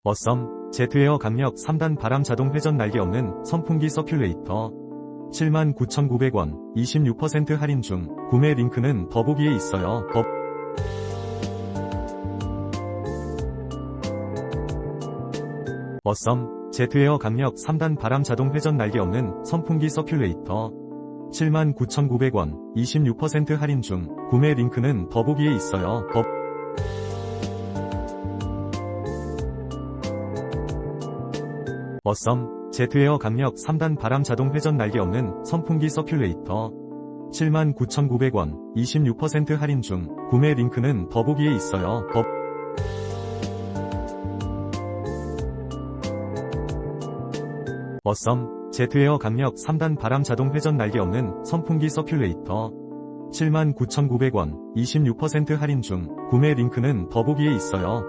어썸, 제트에어 강력 3단 바람 자동 회전 날개 없는 선풍기 서큘레이터 79,900원 26% 할인 중. 구매 링크는 더보기에 있어요. 어썸, 제트에어 강력 3단 바람 자동 회전 날개 없는 선풍기 서큘레이터 79,900원 26% 할인 중. 구매 링크는 더보기에 있어요. 어썸, 제트에어 강력 3단 바람 자동 회전 날개 없는 선풍기 서큘레이터 79,900원 26% 할인 중. 구매 링크는 더보기에 있어요. 어썸, 제트에어 강력 3단 바람 자동 회전 날개 없는 선풍기 서큘레이터 79,900원 26% 할인 중. 구매 링크는 더보기에 있어요.